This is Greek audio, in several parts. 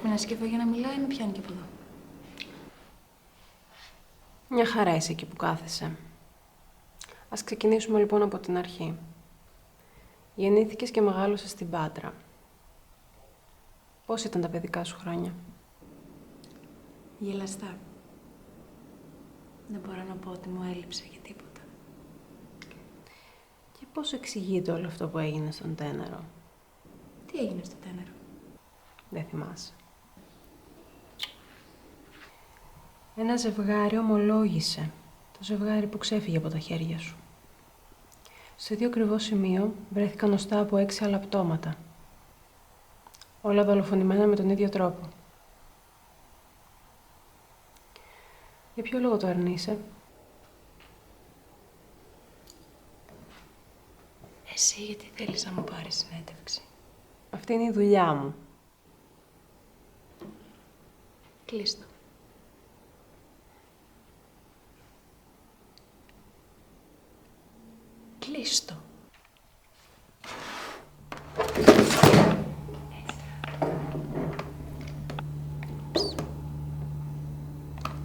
Πρέπει να σκύβω για να μιλάει, με πιάνει και από εδώ. Μια χαρά είσαι εκεί που κάθεσαι. Ας ξεκινήσουμε λοιπόν από την αρχή. Γεννήθηκες και μεγάλωσες στην Πάτρα. Πώς ήταν τα παιδικά σου χρόνια? Γελαστά. Δεν μπορώ να πω ότι μου έλειψε για τίποτα. Και πώς εξηγείται όλο αυτό που έγινε στον Τένερο? Τι έγινε στο Τένερο? Δεν θυμάσαι. Ένα ζευγάρι ομολόγησε. Το ζευγάρι που ξέφυγε από τα χέρια σου. Στο ίδιο ακριβώ σημείο βρέθηκαν οστά από 6 άλλα πτώματα. Όλα δολοφονημένα με τον ίδιο τρόπο. Για ποιο λόγο το αρνείσαι? Εσύ γιατί θέλεις να μου πάρεις συνέντευξη? Αυτή είναι η δουλειά μου. Κλείστο. Κλείστο.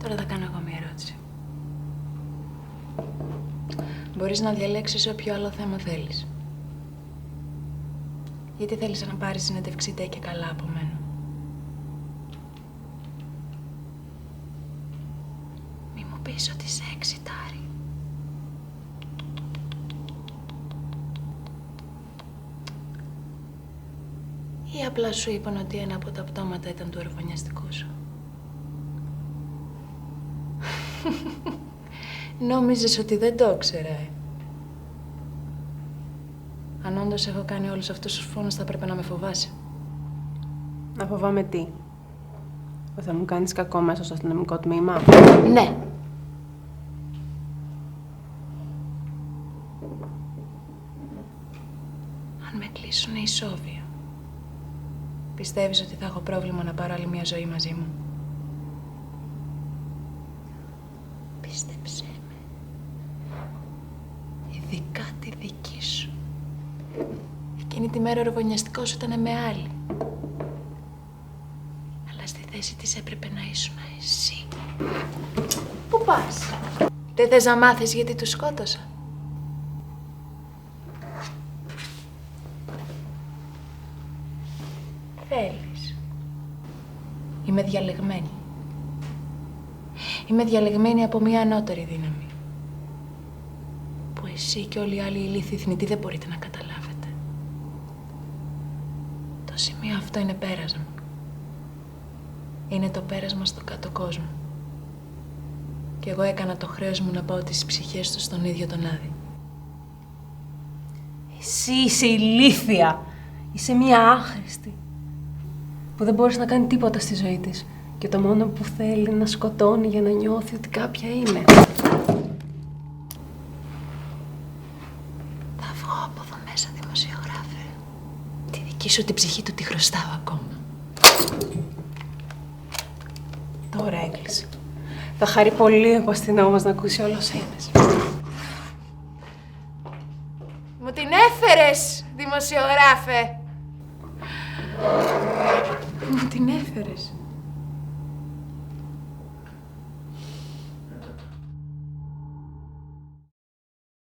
Τώρα θα κάνω εγώ μια ερώτηση. Μπορείς να διαλέξεις όποιο άλλο θέμα θέλεις. Γιατί θέλεις να πάρεις συνέντευξη ντε και καλά από μένα? Μη μου πεις ότι σε εξητάρει. Ή απλά σου είπαν ότι ένα από τα πτώματα ήταν του αραβωνιαστικού σου? Νόμιζες ότι δεν το ήξερα, Αν όντως έχω κάνει όλους αυτούς τους φόνους, θα πρέπει να με φοβάσαι. Να φοβάμαι τι? Ότι θα μου κάνεις κακό μέσα στο αστυνομικό τμήμα? Ναι. Αν με κλείσουνε ισόβια, πιστεύεις ότι θα έχω πρόβλημα να πάρω άλλη μια ζωή μαζί μου? Πίστεψέ με. Ειδικά τη δική σου. Εκείνη τη μέρα ο ροβωνιαστικός σου ήταν με άλλη. Αλλά στη θέση της έπρεπε να ήσουν εσύ. Πού πας? Δεν θες να μάθεις γιατί τους σκότωσα? Θέλεις. Είμαι διαλεγμένη. Είμαι διαλεγμένη από μια ανώτερη δύναμη. Που εσύ και όλοι οι άλλοι ηλίθιοι θνητοί δεν μπορείτε να καταλάβετε. Το σημείο αυτό είναι πέρασμα. Είναι το πέρασμα στο κάτω κόσμο. Και εγώ έκανα το χρέος μου να πάω τις ψυχές τους στον ίδιο τον Άδη. Εσύ είσαι ηλίθια. Είσαι μία άχρηστη. Που δεν μπορείς να κάνει τίποτα στη ζωή της. Και το μόνο που θέλει να σκοτώνει για να νιώθει ότι κάποια είναι. Θα βγω από εδώ μέσα, δημοσιογράφε. Τη δική σου την ψυχή του τη χρωστάω ακόμα. Τώρα έκλεισε. Θα χαρεί πολύ ο αστυνόμος να ακούσει όλα όσα είπες. Μου την έφερες, δημοσιογράφε! Μου την έφερες.